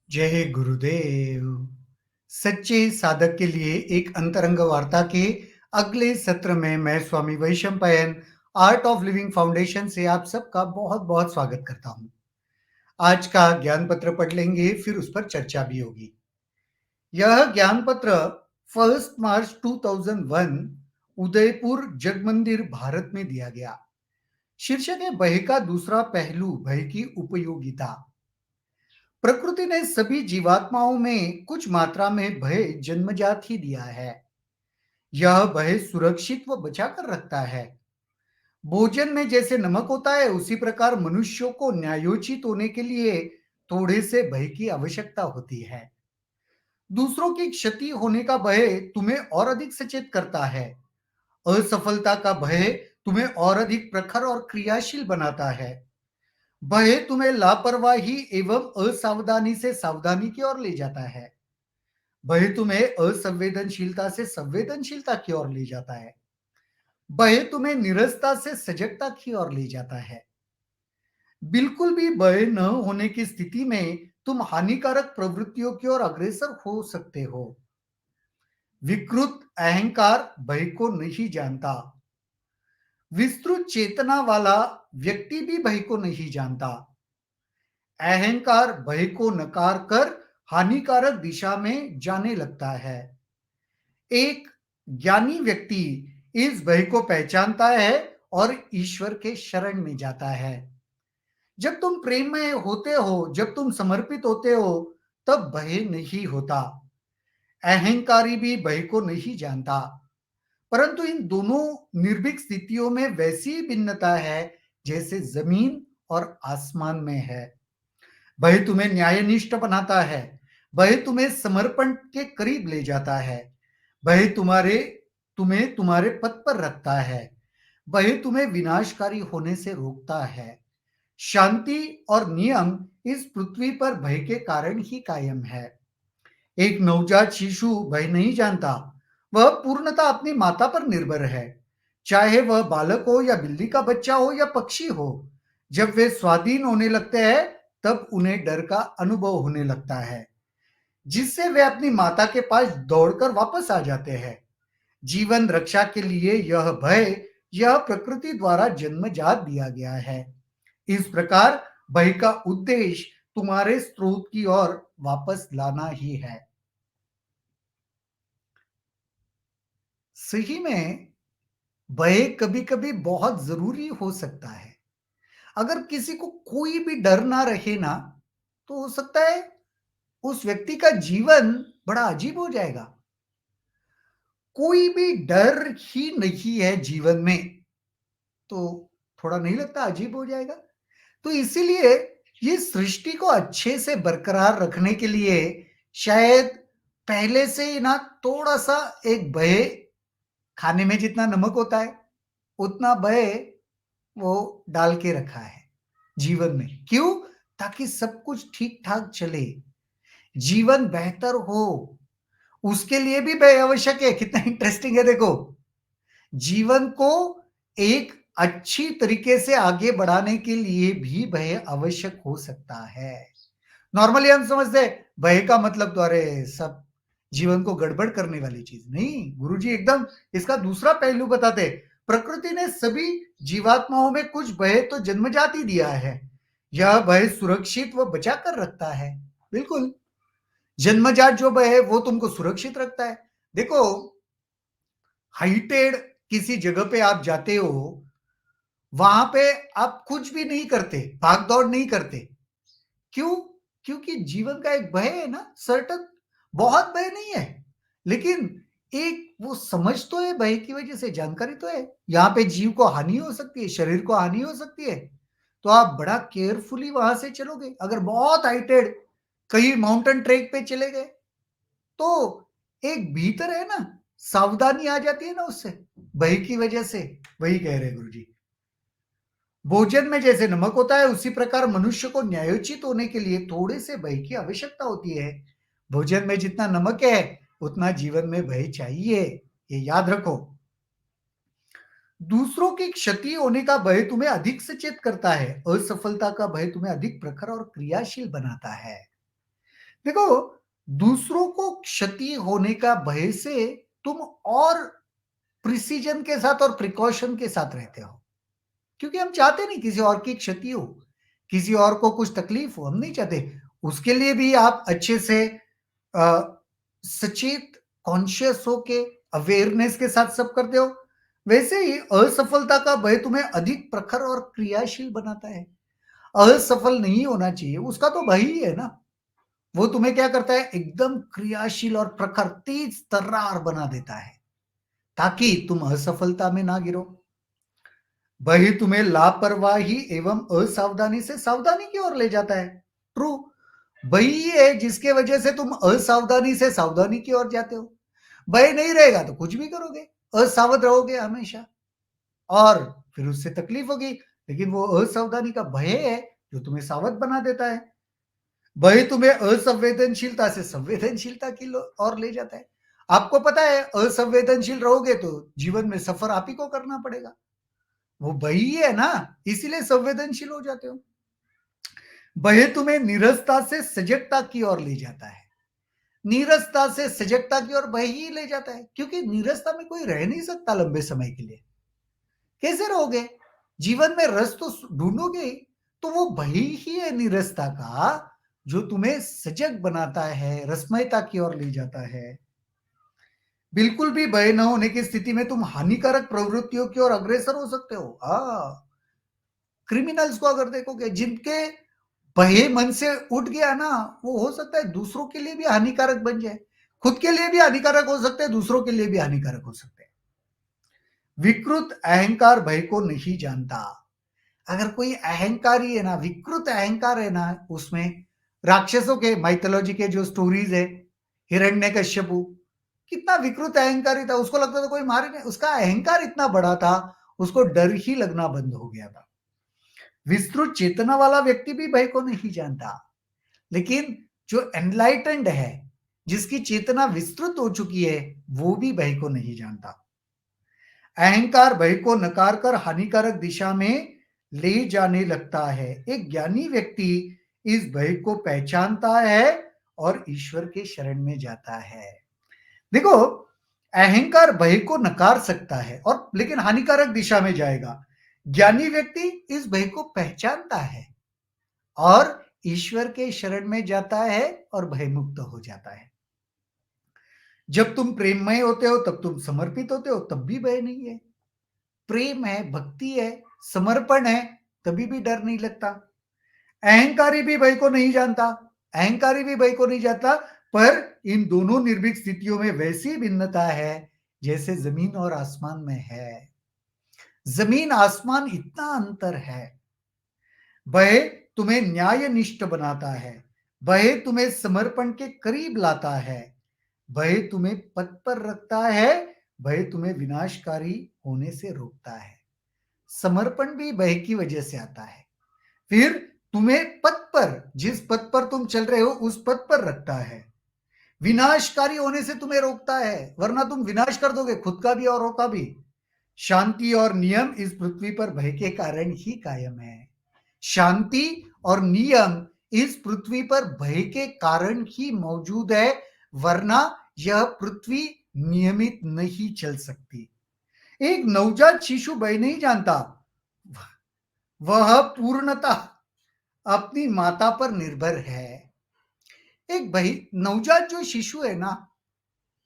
जय गुरुदेव। सच्चे साधक के लिए एक अंतरंग वार्ता के अगले सत्र में मैं Swami Vaishampayan Art of Living Foundation से आप सबका बहुत-बहुत स्वागत करता हूं। आज का ज्ञान पत्र पढ़ लेंगे, फिर उस पर चर्चा भी होगी। यह ज्ञान पत्र 1 मार्च 2001 उदयपुर जगमंदिर भारत में दिया गया। शीर्षक है भय का दूसरा पहलू, भय की उपयोगिता। प्रकृति ने सभी जीवात्माओं में कुछ मात्रा में भय जन्मजात ही दिया है। यह भय सुरक्षित व बचाकर रखता है। भोजन में जैसे नमक होता है, उसी प्रकार मनुष्यों को न्यायोचित होने के लिए थोड़े से भय की आवश्यकता होती है। दूसरों की क्षति होने का भय तुम्हें और अधिक सचेत करता है। असफलता का भय तुम्हें और अधिक प्रखर और क्रियाशील बनाता है। भय तुम्हें लापरवाही एवं असावधानी से सावधानी की ओर ले जाता है। भय तुम्हें असंवेदनशीलता से संवेदनशीलता की ओर ले जाता है। भय तुम्हें नीरसता से सजगता की ओर ले जाता है। बिल्कुल भी भय न होने की स्थिति में तुम हानिकारक प्रवृत्तियों की ओर अग्रसर हो सकते हो। विकृत अहंकार भय को नहीं जानता। विस्तृत चेतना वाला व्यक्ति भी भय को नहीं जानता। अहंकार भय को नकार कर हानिकारक दिशा में जाने लगता है। एक ज्ञानी व्यक्ति इस भय को पहचानता है और ईश्वर के शरण में जाता है। जब तुम प्रेम में होते हो, जब तुम समर्पित होते हो, तब भय नहीं होता। अहंकारी भी भय को नहीं जानता, परंतु इन दोनों निर्भीक स्थितियों में वैसी भिन्नता है जैसे जमीन और आसमान में है। भय तुम्हें न्यायनिष्ठ बनाता है। भय तुम्हें समर्पण के करीब ले जाता है। भय तुम्हें तुम्हारे पथ पर रखता है। भय तुम्हें विनाशकारी होने से रोकता है। शांति और नियम इस पृथ्वी पर भय के कारण ही कायम है। एक नवजात शिशु भय नहीं जानता। वह पूर्णतः अपनी माता पर निर्भर है, चाहे वह बालक हो या बिल्ली का बच्चा हो या पक्षी हो। जब वे स्वाधीन होने लगते हैं, तब उन्हें डर का अनुभव होने लगता है, जिससे वे अपनी माता के पास दौड़कर वापस आ जाते हैं। जीवन रक्षा के लिए यह भय, यह प्रकृति द्वारा जन्मजात दिया गया है। इस प्रकार भय का उद्देश्य तुम्हारे स्रोत की ओर वापस लाना ही है। सही में भय कभी-कभी बहुत जरूरी हो सकता है। अगर किसी को कोई भी डर ना रहे ना, तो हो सकता है उस व्यक्ति का जीवन बड़ा अजीब हो जाएगा। कोई भी डर ही नहीं है जीवन में, तो थोड़ा नहीं लगता अजीब हो जाएगा? तो इसीलिए ये सृष्टि को अच्छे से बरकरार रखने के लिए शायद पहले से ही ना थोड़ा-सा एक भय, खाने में जितना नमक होता है, उतना भय वो डाल के रखा है जीवन में। क्यों? ताकि सब कुछ ठीक-ठाक चले, जीवन बेहतर हो। उसके लिए भी भय आवश्यक है। कितना इंटरेस्टिंग है देखो। जीवन को एक अच्छी तरीके से आगे बढ़ाने के लिए भी भय आवश्यक हो सकता है। नॉर्मली हम समझते हैं भय का मतलब तो अरे सब जीवन को गड़बड़ करने वाली चीज नहीं। गुरुजी एकदम इसका दूसरा पहलू बताते हैं। प्रकृति ने सभी जीवात्माओं में कुछ भय तो जन्मजात ही दिया है। यह भय सुरक्षित व बचा कर रखता है। बिल्कुल, जन्मजात जो भय है वो तुमको सुरक्षित रखता है। देखो, हाइटेड किसी जगह पे आप जाते हो, वहां पे आप कुछ भी नहीं करते, भाग दौड़ नहीं करते। क्यों? क्योंकि जीवन का एक भय है ना, सर्टन। बहुत भय नहीं है, लेकिन एक वो समझ तो है, भय की वजह से जानकारी तो है। यहाँ पे जीव को हानि हो सकती है, शरीर को हानि हो सकती है, तो आप बड़ा केयरफुली वहां से चलोगे। अगर बहुत हाइटेड कहीं माउंटेन ट्रेक पे चले गए, तो एक भीतर है ना, सावधानी आ जाती है ना उससे, भय की वजह से। वही कह रहे हैं गुरुजी। भोजन में जैसे नमक होता है, उसी प्रकार मनुष्य को न्यायोचित होने के लिए थोड़े से भय की आवश्यकता होती है। भोजन में जितना नमक है, उतना जीवन में भय चाहिए। ये याद रखो। दूसरों की क्षति होने का भय तुम्हें अधिक सचेत करता है। असफलता का भय तुम्हें अधिक प्रखर और क्रियाशील बनाता है। देखो, दूसरों को क्षति होने का भय से तुम और प्रिसिजन के साथ और प्रिकॉशन के साथ रहते हो। क्योंकि हम चाहते नहीं किसी और की क्षति हो, किसी और को कुछ तकलीफ हो, हम नहीं चाहते। उसके लिए भी आप अच्छे से सचेत, कॉन्शियस होके, अवेयरनेस के साथ सब करते हो। वैसे ही असफलता का भय तुम्हें अधिक प्रखर और क्रियाशील बनाता है। असफल नहीं होना चाहिए, उसका तो भय ही है ना। वो तुम्हें क्या करता है, एकदम क्रियाशील और प्रखर, तेज तर्रार बना देता है, ताकि तुम असफलता में ना गिरो। वही तुम्हें लापरवाही एवं असावधानी से सावधानी की ओर ले जाता है। ट्रू, वही है जिसके वजह से तुम असावधानी से सावधानी की ओर जाते हो। भय नहीं रहेगा तो कुछ भी करोगे, असावध रहोगे हमेशा, और फिर उससे तकलीफ होगी। लेकिन वो असावधानी का भय है जो तुम्हें सावध बना देता है। भय तुम्हें असंवेदनशीलता से संवेदनशीलता की ओर ले जाता है। आपको पता है, असंवेदनशील रहोगे तो जीवन में सफर आप ही को करना पड़ेगा। वो भय है ना, इसीलिए संवेदनशील हो जाते हो। भय तुम्हें नीरसता से सजगता की ओर ले जाता है। नीरसता से सजगता की ओर भय ही ले जाता है, क्योंकि नीरसता में कोई रह नहीं सकता लंबे समय के लिए। कैसे रहोगे? जीवन में रस तो ढूंढोगे ही। तो वो भय ही है नीरसता का, जो तुम्हें सजग बनाता है, रसमयता की ओर ले जाता है। बिल्कुल भी भय न होने की स्थिति में तुम हानिकारक प्रवृत्तियों की ओर अग्रसर हो सकते हो। क्रिमिनल्स को अगर देखोगे, जिनके भय मन से उठ गया ना, वो हो सकता है दूसरों के लिए भी हानिकारक बन जाए। खुद के लिए भी हानिकारक हो सकते हैं, दूसरों के लिए भी हानिकारक हो सकते हैं। विकृत अहंकार भय को नहीं जानता। अगर कोई अहंकारी है ना, विकृत अहंकार है ना, उसमें राक्षसों के माइथोलॉजी के जो स्टोरीज है, हिरण्यकश्यपु कितना विकृत अहंकारी था। उसको लगता था कोई मारे नहीं, उसका अहंकार इतना बड़ा था, उसको डर ही लगना बंद हो गया था। विस्तृत चेतना वाला व्यक्ति भी भय को नहीं जानता, लेकिन जो एनलाइटेंड है, जिसकी चेतना विस्तृत हो चुकी है, वो भी भय को नहीं जानता। अहंकार भय को नकार कर हानिकारक दिशा में ले जाने लगता है। एक ज्ञानी व्यक्ति इस भय को पहचानता है और ईश्वर के शरण में जाता है। देखो, अहंकार भय को नकार सकता है और लेकिन हानिकारक दिशा में जाएगा। ज्ञानी व्यक्ति इस भय को पहचानता है और ईश्वर के शरण में जाता है और भयमुक्त हो जाता है। जब तुम प्रेममय होते हो, तब तुम समर्पित होते हो, तब भी भय नहीं है। प्रेम है, भक्ति है, समर्पण है, तभी भी डर नहीं लगता। अहंकारी भी भय को नहीं जानता, अहंकारी भी भय को नहीं जानता, पर इन दोनों निर्भीक स्थितियों में वैसी भिन्नता है जैसे जमीन और आसमान में है। जमीन आसमान इतना अंतर है। भय तुम्हें न्यायनिष्ठ बनाता है, भय तुम्हें समर्पण के करीब लाता है, भय तुम्हें पथ पर रखता है, भय तुम्हें विनाशकारी होने से रोकता है। समर्पण भी भय की वजह से आता है। फिर तुम्हें पथ पर, जिस पथ पर तुम चल रहे हो उस पथ पर रखता है। विनाशकारी होने से तुम्हें रोकता है, वरना तुम विनाश कर दोगे, खुद का भी औरों का भी। शांति और नियम इस पृथ्वी पर भय के कारण ही कायम है। शांति और नियम इस पृथ्वी पर भय के कारण ही मौजूद है, वरना यह पृथ्वी नियमित नहीं चल सकती। एक नवजात शिशु भय नहीं जानता, वह पूर्णतः अपनी माता पर निर्भर है। एक भय, नवजात जो शिशु है ना,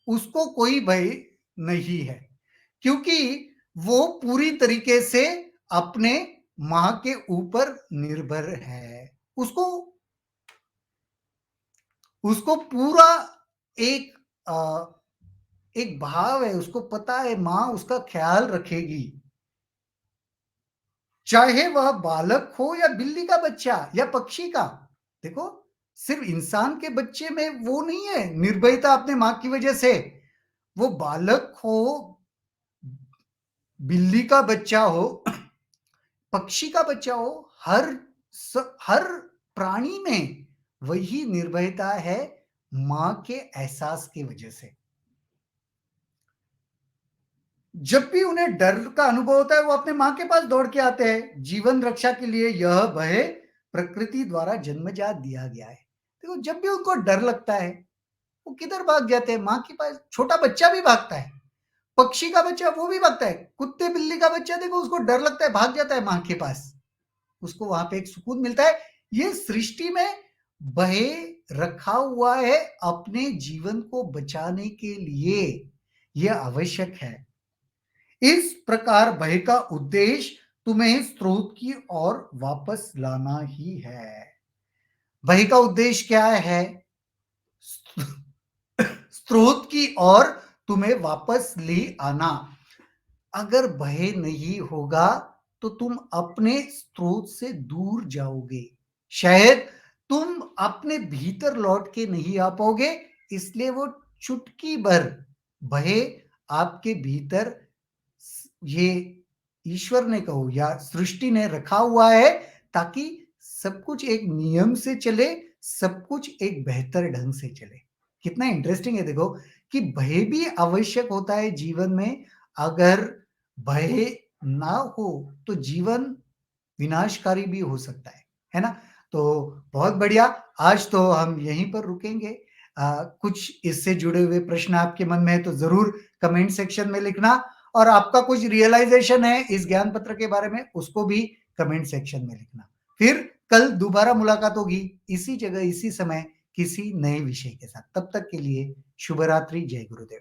उसको कोई भय नहीं है, क्योंकि वो पूरी तरीके से अपने मां के ऊपर निर्भर है। उसको उसको पूरा एक एक भाव है, उसको पता है मां उसका ख्याल रखेगी, चाहे वह बालक हो या बिल्ली का बच्चा या पक्षी का। देखो, सिर्फ इंसान के बच्चे में वो नहीं है निर्भयता अपने मां की वजह से। वो बालक हो, बिल्ली का बच्चा हो, पक्षी का बच्चा हो, हर प्राणी में वही निर्भयता है, मां के एहसास की वजह से। जब भी उन्हें डर का अनुभव होता है, वो अपने मां के पास दौड़ के आते हैं। जीवन रक्षा के लिए यह भय प्रकृति द्वारा जन्मजात दिया गया है। देखो जब भी उनको डर लगता है, वो किधर भाग जाते हैं? माँ के पास। छोटा बच्चा भी भागता है, पक्षी का बच्चा वो भी भागता है, कुत्ते-बिल्ली का बच्चा देखो उसको डर लगता है, भाग जाता है माँ के पास। उसको वहाँ पे एक सुकून मिलता है। ये सृष्टि में बहे रखा हुआ है अपने जीवन को बचाने के लिए, ये आवश्यक है। इस प्रकार भय का उद्देश्य तुम्हें स्रोत की ओर वापस लाना ही है। भय का उद्देश्य क्या है? स्रोत की ओर तुम्हें वापस ले आना। अगर भय नहीं होगा तो तुम अपने स्रोत से दूर जाओगे। शायद तुम अपने भीतर लौट के नहीं आ पाओगे, इसलिए वो चुटकी भर भय आपके भीतर ये ईश्वर ने कहो या सृष्टि ने रखा हुआ है ताकि सब कुछ एक नियम से चले, सब कुछ एक बेहतर ढंग से चले। कितना इंटरेस्टिंग है देखो कि भय भी आवश्यक होता है जीवन में। अगर भय ना हो तो जीवन विनाशकारी भी हो सकता है ना? तो बहुत बढ़िया, आज तो हम यहीं पर रुकेंगे। कुछ इससे जुड़े हुए प्रश्न आपके मन में है तो ज़रूर कमेंट सेक्शन में लिखना और आपका कुछ रियलाइज़ेशन है इस ज्ञान पत्र के बारे में, उसको भी कमेंट सेक्शन में लिखना। फिर कल दोबारा मुलाकात होगी, इसी जगह, इसी समय, किसी नए विषय के साथ। तब तक के लिए शुभ रात्रि, जय गुरुदेव।